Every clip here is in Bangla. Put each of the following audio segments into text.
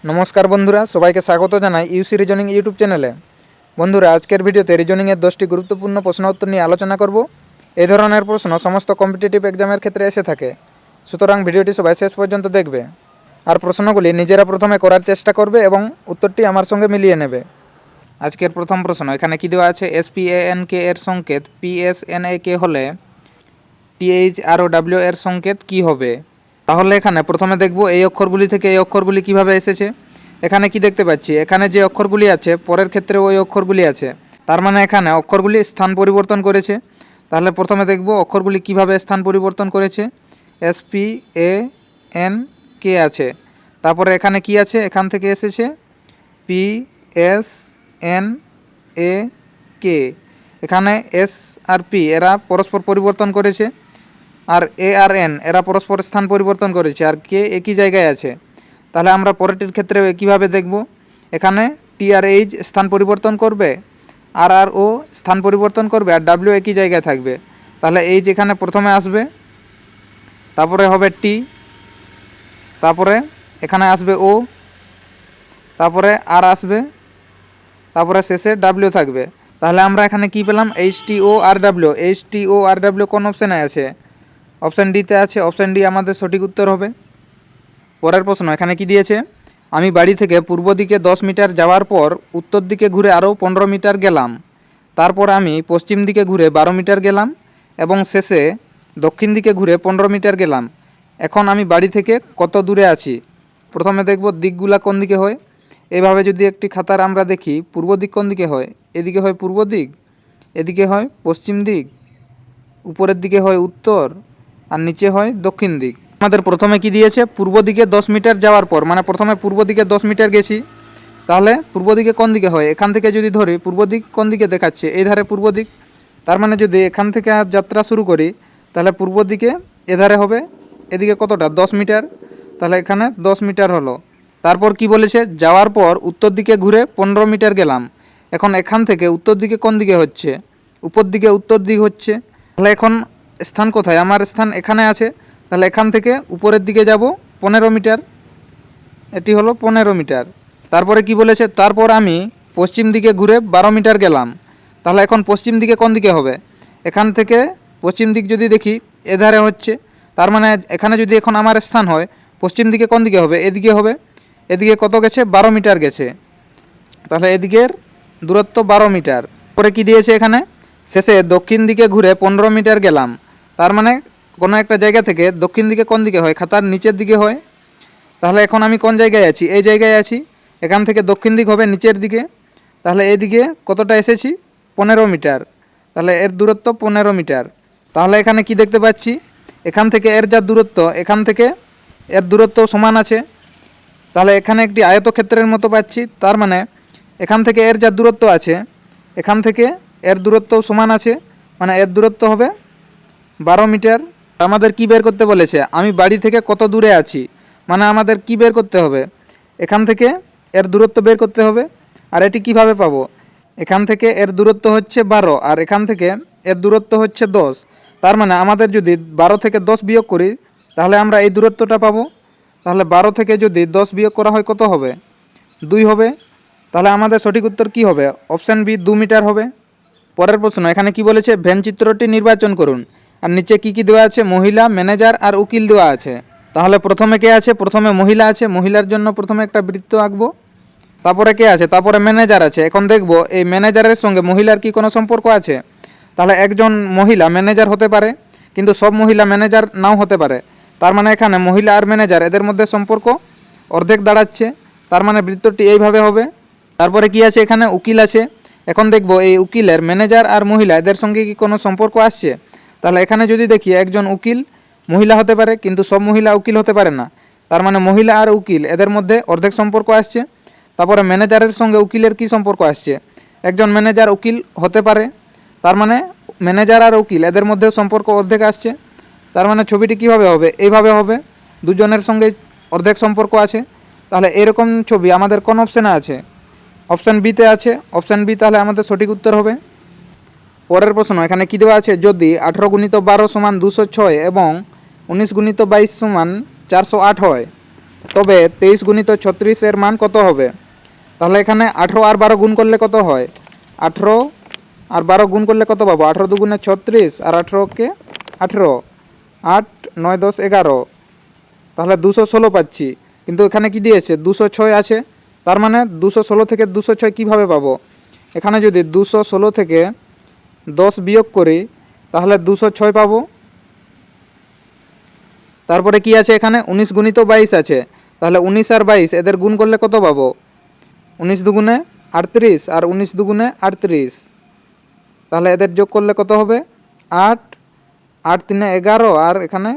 নমস্কার বন্ধুরা, সবাইকে স্বাগত জানাই ইউসি রিজনিং ইউটিউব চ্যানেলে। বন্ধুরা, আজকের ভিডিওতে রিজনিংয়ের 10টি গুরুত্বপূর্ণ প্রশ্ন উত্তর নিয়ে আলোচনা করব। এই ধরনের প্রশ্ন সমস্ত কম্পিটিটিভ এক্সামের ক্ষেত্রে এসে থাকে, সুতরাং ভিডিওটি সবাই শেষ পর্যন্ত দেখবে আর প্রশ্নগুলি নিজেরা প্রথমে করার চেষ্টা করবে এবং উত্তরটি আমার সঙ্গে মিলিয়ে নেবে। আজকের প্রথম প্রশ্ন, এখানে কি দেওয়া আছে? SPANK এর সংকেত PSNAK হলে THROW এর সংকেত কি হবে? তাহলে এখানে প্রথমে দেখব এই অক্ষরগুলি থেকে এই অক্ষরগুলি কিভাবে এসেছে। এখানে কি দেখতে পাচ্ছি? এখানে যে অক্ষরগুলি আছে পরের ক্ষেত্রে ওই অক্ষরগুলি আছে, তার মানে এখানে অক্ষরগুলি স্থান পরিবর্তন করেছে। তাহলে প্রথমে দেখব অক্ষরগুলি কিভাবে স্থান পরিবর্তন করেছে। SPANK আছে, তারপরে এখানে কি আছে? এখান থেকে এসেছে PSNAK। এখানে S আর P এরা পরস্পর পরিবর্তন করেছে, আর A আর N এরা পরস্পর স্থান পরিবর্তন করেছে, আর K একই জায়গায় আছে। তাহলে আমরা পরেরটির ক্ষেত্রে কীভাবে দেখব? এখানে T আর H স্থান পরিবর্তন করবে, আর ও স্থান পরিবর্তন করবে, আর W একই জায়গায় থাকবে। তাহলে H এখানে প্রথমে আসবে, তারপরে হবে T, তারপরে এখানে আসবে O, তারপরে আর আসবে, তারপরে শেষে W থাকবে। তাহলে আমরা এখানে কি পেলাম? HTORW। HTORW কোন অপশানে আছে? অপশান ডিতে আছে। অপশান ডি আমাদের সঠিক উত্তর হবে। পরের প্রশ্ন, এখানে কি দিয়েছে? আমি বাড়ি থেকে পূর্ব দিকে 10 মিটার যাওয়ার পর উত্তর দিকে ঘুরে আরও 15 মিটার গেলাম, তারপর আমি পশ্চিম দিকে ঘুরে 12 মিটার গেলাম এবং শেষে দক্ষিণ দিকে ঘুরে 15 মিটার গেলাম। এখন আমি বাড়ি থেকে কত দূরে আছি? প্রথমে দেখব দিকগুলা কোন দিকে হয়। এভাবে যদি একটি খাতার আমরা দেখি, পূর্ব দিক কোন দিকে হয়? এদিকে হয় পূর্ব দিক, এদিকে হয় পশ্চিম দিক, উপরের দিকে হয় উত্তর, আর নিচে হয় দক্ষিণ দিক। আমাদের প্রথমে কি দিয়েছে? পূর্ব দিকে 10 মিটার যাওয়ার পর, মানে প্রথমে পূর্ব দিকে 10 মিটার গেছি। তাহলে পূর্ব দিকে কোন দিকে হয়? এখান থেকে যদি ধরি, পূর্ব দিক কোন দিকে দেখাচ্ছে? এই ধারে পূর্ব দিক। তার মানে যদি এখান থেকে যাত্রা শুরু করি, তাহলে পূর্ব দিকে এধারে হবে, এদিকে কতটা? 10 মিটার। তাহলে এখানে 10 মিটার হলো। তারপর কি বলেছে? যাওয়ার পর উত্তর দিকে ঘুরে 15 মিটার গেলাম। এখন এখান থেকে উত্তর দিকে কোন দিকে হচ্ছে? উপর দিকে উত্তর দিক হচ্ছে। তাহলে এখন স্থান কোথায়? আমার স্থান এখানে আছে। তাহলে এখান থেকে উপরের দিকে যাব 15 মিটার, এটি হলো 15 মিটার। তারপরে কি বলেছে? তারপর আমি পশ্চিম দিকে ঘুরে 12 মিটার গেলাম। তাহলে এখন পশ্চিম দিকে কোন দিকে হবে? এখান থেকে পশ্চিম দিক যদি দেখি, এধারে হচ্ছে। তার মানে এখানে যদি এখন আমার স্থান হয়, পশ্চিম দিকে কোন দিকে হবে? এদিকে হবে। এদিকে কত গেছে? 12 মিটার গেছে। তাহলে এদিকের দূরত্ব 12 মিটার। পরে কি দিয়েছে এখানে? শেষে দক্ষিণ দিকে ঘুরে 15 মিটার গেলাম। তার মানে কোনো একটা জায়গা থেকে দক্ষিণ দিকে কোন দিকে হয়? খাতার নিচের দিকে হয়। তাহলে এখন আমি কোন জায়গায় আছি? এই জায়গায় আছি। এখান থেকে দক্ষিণ দিক হবে নিচের দিকে। তাহলে এদিকে কতটা এসেছি? 15 মিটার। তাহলে এর দূরত্ব 15 মিটার। তাহলে এখানে কি দেখতে পাচ্ছি? এখান থেকে এর যা দূরত্ব, এখান থেকে এর দূরত্ব সমান আছে। তাহলে এখানে একটি আয়তক্ষেত্রের মতো পাচ্ছি। তার মানে এখান থেকে এর যা দূরত্ব আছে, এখান থেকে এর দূরত্ব সমান আছে, মানে এর দূরত্ব হবে 12 মিটার। আমাদের কি বের করতে বলেছে? আমি বাড়ি থেকে কত দূরে আছি, মানে আমাদের কি বের করতে হবে? এখান থেকে এর দূরত্ব বের করতে হবে। আর এটি কিভাবে পাবো? এখান থেকে এর দূরত্ব হচ্ছে 12, আর এখান থেকে এর দূরত্ব হচ্ছে 10। তার মানে আমাদের যদি 12 থেকে 10 বিয়োগ করি, তাহলে আমরা এই দূরত্বটা পাবো। তাহলে 12 থেকে যদি 10 বিয়োগ করা হয় কত হবে? 2 হবে। তাহলে আমাদের সঠিক উত্তর কি হবে? অপশান বি, 2 মিটার হবে। পরের প্রশ্ন, এখানে কি বলেছে? ভেন চিত্রটি নির্বাচন করুন। আর নিচে কি কি দেওয়া আছে? মহিলা, ম্যানেজার আর উকিল দেওয়া আছে। তাহলে প্রথমে কে আছে? প্রথমে মহিলা আছে। মহিলার জন্য প্রথমে একটা বৃত্ত আঁকবো। তারপরে কে আছে? তারপরে ম্যানেজার আছে। এখন দেখব এই ম্যানেজারের সঙ্গে মহিলার কি কোনো সম্পর্ক আছে। তাহলে একজন মহিলা ম্যানেজার হতে পারে, কিন্তু সব মহিলা ম্যানেজার নাও হতে পারে। তার মানে এখানে মহিলা আর ম্যানেজার এদের মধ্যে সম্পর্ক অর্ধেক দাঁড়াচ্ছে। তার মানে বৃত্তটি এইভাবে হবে। তারপরে কি আছে? এখানে উকিল আছে। এখন দেখব এই উকিলের ম্যানেজার আর মহিলা এদের সঙ্গে কি কোনো সম্পর্ক আসছে। তাহলে এখানে যদি দেখি, একজন উকিল মহিলা হতে পারে, কিন্তু সব মহিলা উকিল হতে পারে না। তার মানে মহিলা আর উকিল এদের মধ্যে অর্ধেক সম্পর্ক আসছে। তারপরে ম্যানেজারের সঙ্গে উকিলের কি সম্পর্ক আসছে? একজন ম্যানেজার উকিল হতে পারে, তার মানে ম্যানেজার আর উকিল এদের মধ্যে সম্পর্ক অর্ধেক আসছে। তার মানে ছবিটি কীভাবে হবে? এইভাবে হবে, দুজনের সঙ্গে অর্ধেক সম্পর্ক আছে। তাহলে এরকম ছবি আমাদের কোন অপশানে আছে? অপশান বিতে আছে। অপশান বি তাহলে আমাদের সঠিক উত্তর হবে। পরের প্রশ্ন, এখানে কী দেওয়া আছে? যদি 18 গুণিত 12 সমান 206 এবং 19 গুণিত 22 সমান 408 হয়, তবে 23 গুণিত 36 এর মান কত হবে? তাহলে এখানে 18 আর 12 গুণ করলে কত হয়? 18 আর 12 গুণ করলে কত পাবো? 18 দুগুণে 36 আর 18কে 18, 8 9 10 11, তাহলে 216 পাচ্ছি। কিন্তু এখানে কি দিয়েছে? 206 আছে। তার মানে 216 থেকে 206 কিভাবে পাবো? এখানে যদি 216 থেকে 10 বিয়োগ করি তাহলে 206 পাবো। তারপরে কি আছে? এখানে 19 গুণিত 22 আছে। তাহলে 19 আর 22 এদের গুণ করলে কত পাবো? 19 দুগুণে 38 আর 19 দুগুণে 38, তাহলে এদের যোগ করলে কত হবে? 8, 8 3 11 আর এখানে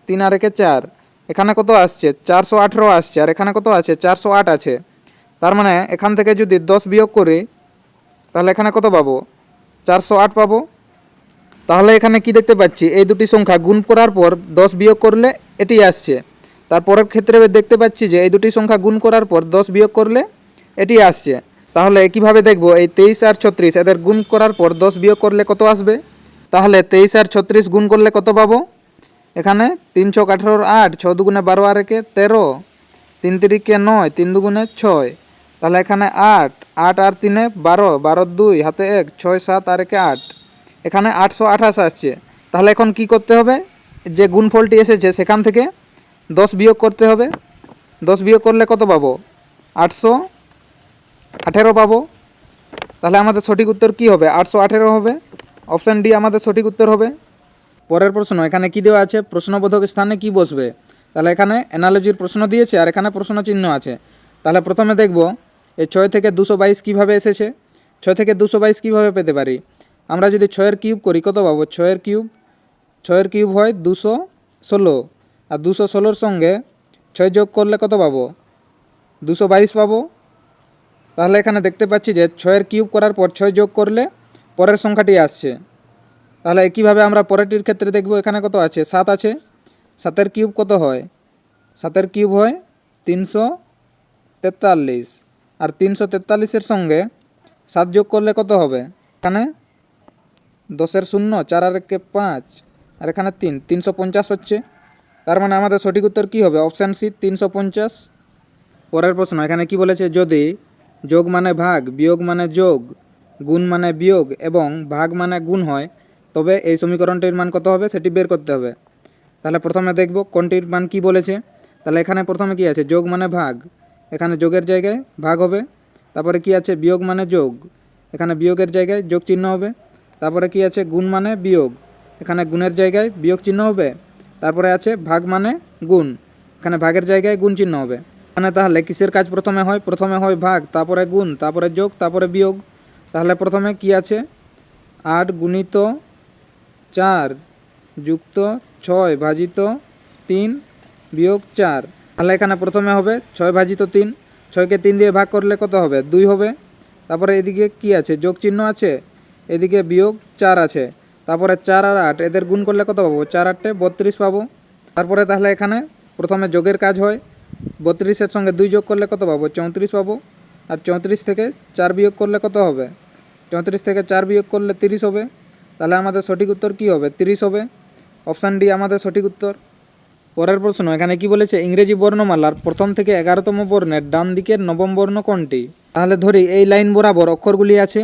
3 আর 1 4, এখানে কত আসছে? 418 আসছে। আর এখানে কত আছে? 408 আছে। তার মানে এখান থেকে যদি 10 বিয়োগ করি তাহলে এখানে কত পাবো? 408 পাবো। তাহলে এখানে কি দেখতে পাচ্ছি? এই দুটি সংখ্যা গুণ করার পর 10 বিয়োগ করলে এটি আসছে। তারপরের ক্ষেত্রে দেখতে পাচ্ছি যে এই দুটি সংখ্যা গুণ করার পর 10 বিয়োগ করলে এটি আসছে। তাহলে কিভাবে দেখব? এই 23 আর 36 এদের গুণ করার পর 10 বিয়োগ করলে কত আসবে? তাহলে 23 আর 36 গুণ করলে কত পাবো? এখানে 3 ছক 18 8, 6 দুগুণে 12 আর 1 13, 3 তিরিকে 9, 3 দুগুণে 6, তাহলে এখানে 8, 8 আর 3 12, 12 2 হাতে 1, 6 7 আর 1 8, এখানে 828 আসছে। তাহলে এখন কি করতে হবে? যে গুণফলটি এসেছে সেখান থেকে 10 বিয়োগ করতে হবে। 10 বিয়োগ করলে কত পাবো? 818 পাবো। তাহলে আমাদের সঠিক উত্তর কি হবে? 818 হবে। অপশান ডি আমাদের সঠিক উত্তর হবে। পরের প্রশ্ন, এখানে কি দেওয়া আছে? প্রশ্নবোধক স্থানে কি বসবে? তাহলে এখানে অ্যানালজির প্রশ্ন দিয়েছে আর এখানে প্রশ্ন চিহ্ন আছে। তাহলে প্রথমে দেখব এই 6 থেকে 222 কীভাবে এসেছে। 6 থেকে 222 কীভাবে পেতে পারি? আমরা যদি 6 কিউব করি কত পাবো? 6 কিউব হয় 216, আর 216 সঙ্গে 6 যোগ করলে কত পাবো? 222 পাবো। তাহলে এখানে দেখতে পাচ্ছি যে 6 কিউব করার পর 6 যোগ করলে পরের সংখ্যাটি আসছে। তাহলে একইভাবে আমরা পরেরটির ক্ষেত্রে দেখব। এখানে কত আছে? 7 আছে। 7 কিউব কত হয়? 7 কিউব হয় 343, আর 343 সঙ্গে 7 যোগ করলে কত হবে? এখানে 10 শূন্য, 4 আর 1 5, আর এখানে 3, 350 হচ্ছে। তার মানে আমাদের সঠিক উত্তর কী হবে? Option C 350। পরের প্রশ্ন, এখানে কি বলেছে? যদি যোগ মানে ভাগ, বিয়োগ মানে যোগ, গুণ মানে বিয়োগ এবং ভাগ মানে গুণ হয় তবে এই সমীকরণটির মান কত হবে সেটি বের করতে হবে। তাহলে প্রথমে দেখব কোনটির মান কি বলেছে। তাহলে এখানে প্রথমে কি আছে? যোগ মানে ভাগ, এখানে যোগের জায়গায় ভাগ হবে। তারপরে কি আছে? বিয়োগ মানে যোগ, এখানে বিয়োগের জায়গায় যোগ চিহ্ন হবে। তারপরে কি আছে? গুণ মানে বিয়োগ, এখানে গুণের জায়গায় বিয়োগ চিহ্ন হবে। তারপরে আছে ভাগ মানে গুণ, এখানে ভাগের জায়গায় গুণ চিহ্ন হবে। মানে তাহলে কিসের কাজ প্রথমে হয়? প্রথমে হয় ভাগ, তারপরে গুণ, তারপরে যোগ, তারপরে বিয়োগ। তাহলে প্রথমে কি আছে? 8 গুণিত 4 যুক্ত 6 ভাজিত 3 বিয়োগ 4। তাহলে এখানে প্রথমে হবে 6 ভাজিত 3, 6কে 3 দিয়ে ভাগ করলে কত হবে? 2 হবে। তারপরে এদিকে কি আছে? যোগ চিহ্ন আছে, এদিকে বিয়োগ 4 আছে। তারপরে 4 আর 8 এদের গুণ করলে কত পাবো? 4 8 32 পাবো। তারপরে তাহলে এখানে প্রথমে যোগের কাজ হয়, 32-এর সঙ্গে 2 যোগ করলে কত পাবো? 34 পাবো। আর 34 থেকে 4 বিয়োগ করলে কত হবে? 34 থেকে 4 বিয়োগ করলে 30 হবে। তাহলে আমাদের সঠিক উত্তর কী হবে? 30 হবে। অপশান ডি আমাদের সঠিক উত্তর। পরের প্রশ্ন, এখানে কি বলেছে? ইংরেজি বর্ণমালার প্রথম থেকে 11তম বর্ণের ডান দিকের নবম বর্ণ কোনটি? তাহলে ধরি এই লাইন বরাবর অক্ষরগুলি আছে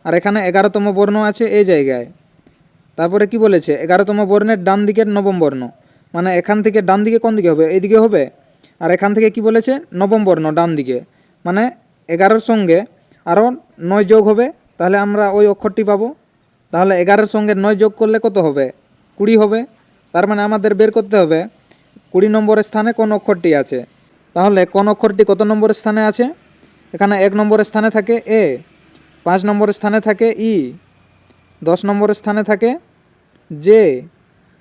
আর এখানে 11তম বর্ণ আছে এই জায়গায়। তারপরে কি বলেছে? 11তম বর্ণের ডান দিকের নবম বর্ণ, মানে এখান থেকে ডান দিকে কোন দিকে হবে? এইদিকে হবে। আর এখান থেকে কি বলেছে? নবম বর্ণ ডান দিকে, মানে 11-র সঙ্গে আরও 9 যোগ হবে, তাহলে আমরা ওই অক্ষরটি পাবো। তাহলে 11-এর সঙ্গে 9 যোগ করলে কত হবে? 20 হবে। তার মানে আমাদের বের করতে হবে 20 নম্বরের স্থানে কোন অক্ষরটি আছে। তাহলে কোন অক্ষরটি কত নম্বরের স্থানে আছে? এখানে 1 নম্বরের স্থানে থাকে এ, 5 নম্বরের স্থানে থাকে ই, 10 নম্বরের স্থানে থাকে জে,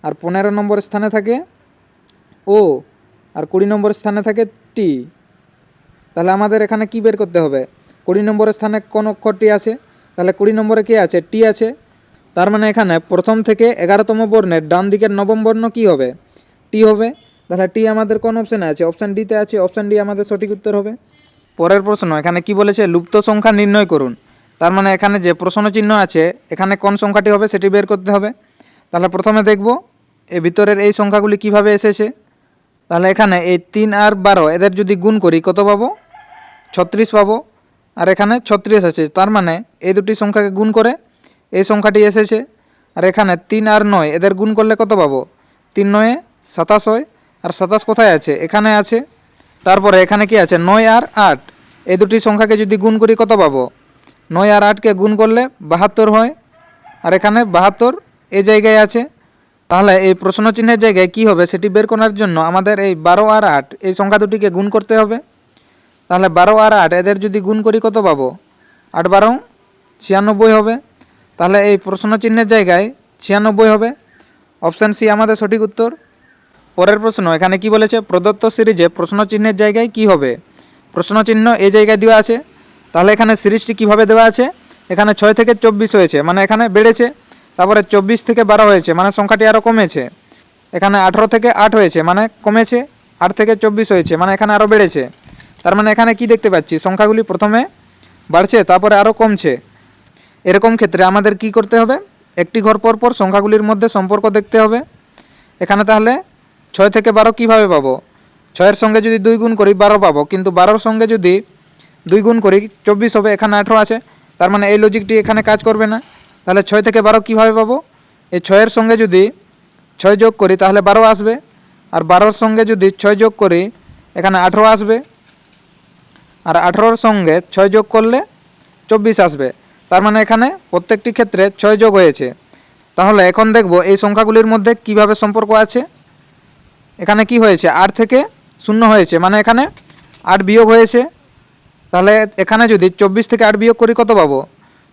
আর 15 নম্বরের স্থানে থাকে ও, আর 20 নম্বরের স্থানে থাকে টি। তাহলে আমাদের এখানে কি বের করতে হবে? 20 নম্বরের স্থানে কোন অক্ষরটি আছে? তাহলে 20 নম্বরে কে আছে? টি আছে। তার মানে এখানে প্রথম থেকে 11তম বর্ণের ডান দিকের নবম বর্ণ কী হবে? টি হবে। তাহলে টি আমাদের কোন অপশানে আছে? অপশান ডিতে আছে। অপশান ডি আমাদের সঠিক উত্তর হবে। পরের প্রশ্ন, এখানে কি বলেছে? লুপ্ত সংখ্যা নির্ণয় করুন। তার মানে এখানে যে প্রশ্ন চিহ্ন আছে এখানে কোন সংখ্যাটি হবে সেটি বের করতে হবে। তাহলে প্রথমে দেখব এর ভিতরের এই সংখ্যাগুলি কিভাবে এসেছে। তাহলে এখানে এই 3 আর 12 এদের যদি গুণ করি কত পাবো? 36 পাবো। আর এখানে 36 আছে, তার মানে এই দুটি সংখ্যাকে গুণ করে এই সংখ্যাটি এসেছে। আর এখানে 3 আর 9 এদের গুণ করলে কত পাবো? 3 9 27 হয়। আর 27 কোথায় আছে? এখানে আছে। তারপরে এখানে কি আছে? 9 আর 8 এই দুটি সংখ্যাকে যদি গুণ করি কত পাবো? 9 আর 8কে গুণ করলে 72 হয়। আর এখানে 72 এই জায়গায় আছে। তাহলে এই প্রশ্ন চিহ্নের জায়গায় কি হবে সেটি বের করার জন্য আমাদের এই 12 আর 8 এই সংখ্যা দুটিকে গুণ করতে হবে। তাহলে 12 আর 8 এদের যদি গুণ করি কত পাবো? 8 12 96 হবে। তাহলে এই প্রশ্ন চিহ্নের জায়গায় 96 হবে। অপশান সি আমাদের সঠিক উত্তর। পরের প্রশ্ন এখানে কি বলেছে? প্রদত্ত সিরিজে প্রশ্ন চিহ্নের জায়গায় কি হবে? প্রশ্ন চিহ্ন এই জায়গায় দেওয়া আছে। তাহলে এখানে সিরিজটি কিভাবে দেওয়া আছে? এখানে 6 থেকে 24 হয়েছে, মানে এখানে বেড়েছে। তারপরে 24 থেকে 12 হয়েছে, মানে সংখ্যাটি আরও কমেছে। এখানে 18 থেকে 8 হয়েছে, মানে কমেছে। 8 থেকে 24 হয়েছে, মানে এখানে আরও বেড়েছে। তার মানে এখানে কি দেখতে পাচ্ছি? সংখ্যাগুলি প্রথমে বাড়ছে, তারপরে আরও কমছে। এরকম ক্ষেত্রে আমাদের কি করতে হবে? একটি ঘর পর পর সংখ্যাগুলির মধ্যে সম্পর্ক দেখতে হবে। এখানে তাহলে 6 থেকে 12 কীভাবে পাবো? 6-এর সঙ্গে যদি 2 গুণ করি 12 পাবো, কিন্তু 12-র সঙ্গে যদি 2 গুণ করি 24 হবে। এখানে 18 আছে, তার মানে এই লজিকটি এখানে কাজ করবে না। তাহলে 6 থেকে 12 কীভাবে পাবো? এই 6-এর সঙ্গে যদি 6 যোগ করি তাহলে 12 আসবে। আর 12-র সঙ্গে যদি 6 যোগ করি এখানে 18 আসবে। আর 18-র সঙ্গে 6 যোগ করলে 24 আসবে। তার মানে এখানে প্রত্যেকটি ক্ষেত্রে 6 যোগ হয়েছে। তাহলে এখন দেখব এই সংখ্যাগুলির মধ্যে কিভাবে সম্পর্ক আছে। এখানে কি হয়েছে? 8 থেকে 0 হয়েছে, মানে এখানে 8 বিয়োগ হয়েছে। তাহলে এখানে যদি 24 থেকে 8 বিয়োগ করি কত পাবো?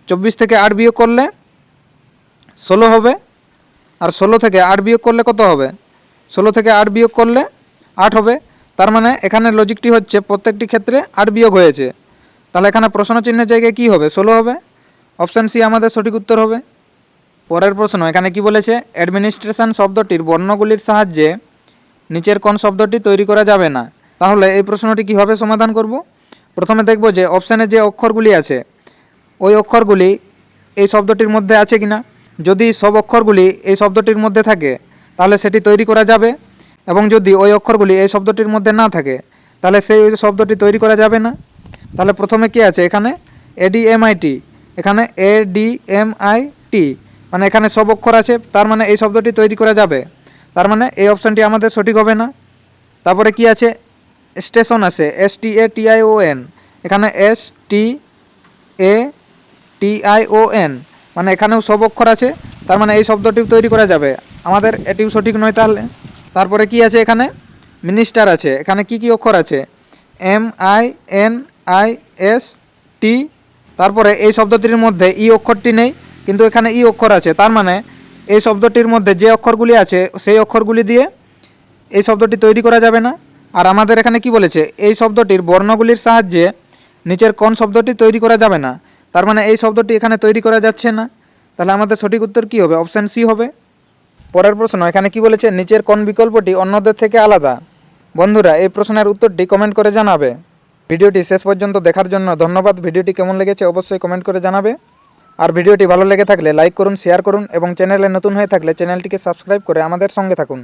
24 থেকে 8 বিয়োগ করলে 16 হবে। আর 16 থেকে 8 বিয়োগ করলে কত হবে? 16 থেকে 8 বিয়োগ করলে 8 হবে। তার মানে এখানে লজিকটি হচ্ছে প্রত্যেকটি ক্ষেত্রে 8 বিয়োগ হয়েছে। তাহলে এখানে প্রশ্ন চিহ্নের জায়গায় কী হবে? 16 হবে। অপশান সি আমাদের সঠিক উত্তর হবে। পরের প্রশ্ন এখানে কি বলেছে? অ্যাডমিনিস্ট্রেশন শব্দটির বর্ণগুলির সাহায্যে নিচের কোন শব্দটি তৈরি করা যাবে না? তাহলে এই প্রশ্নটি কিভাবে সমাধান করব? প্রথমে দেখব যে অপশানে যে অক্ষরগুলি আছে ওই অক্ষরগুলি এই শব্দটির মধ্যে আছে কিনা। যদি সব অক্ষরগুলি এই শব্দটির মধ্যে থাকে তাহলে সেটি তৈরি করা যাবে, এবং যদি ওই অক্ষরগুলি এই শব্দটির মধ্যে না থাকে তাহলে সেই শব্দটি তৈরি করা যাবে না। তাহলে প্রথমে কি আছে? এখানে এডিএমআইটি, এখানে এডিএমআইটি, মানে এখানে সব অক্ষর আছে, তার মানে এই শব্দটি তৈরি করা যাবে। তার মানে এই অপশানটি আমাদের সঠিক হবে না। তারপরে কি আছে? স্টেশন আছে, STATION, এখানে STATION, মানে এখানেও সব অক্ষর আছে, তার মানে এই শব্দটি তৈরি করা যাবে। আমাদের এটিও সঠিক নয় তাহলে। তারপরে কি আছে? এখানে মিনিস্টার আছে, এখানে কি কি অক্ষর আছে? MINIST, তারপরে এই শব্দটির মধ্যে ই অক্ষরটি নেই, কিন্তু এখানে ই অক্ষর আছে, তার মানে এই শব্দটির মধ্যে যে অক্ষরগুলি আছে সেই অক্ষরগুলি দিয়ে এই শব্দটি তৈরি করা যাবে না। আর আমাদের এখানে কি বলেছে? এই শব্দটির বর্ণগুলির সাহায্যে নিচের কোন শব্দটি তৈরি করা যাবে না? তার মানে এই শব্দটি এখানে তৈরি করা যাচ্ছে না। তাহলে আমাদের সঠিক উত্তর কী হবে? অপশান সি হবে। পরের প্রশ্ন এখানে কি বলেছে? নিচের কোন বিকল্পটি অন্যদের থেকে আলাদা? বন্ধুরা এই প্রশ্নের উত্তরটি কমেন্ট করে জানাবে। ভিডিওটি শেষ পর্যন্ত দেখার জন্য ধন্যবাদ। ভিডিওটি কেমন লেগেছে অবশ্যই কমেন্ট করে জানাবে। আর ভিডিওটি ভালো লেগে থাকলে লাইক করুন, শেয়ার করুন, এবং চ্যানেলে নতুন হয়ে থাকলে চ্যানেলটিকে সাবস্ক্রাইব করে আমাদের সঙ্গে থাকুন।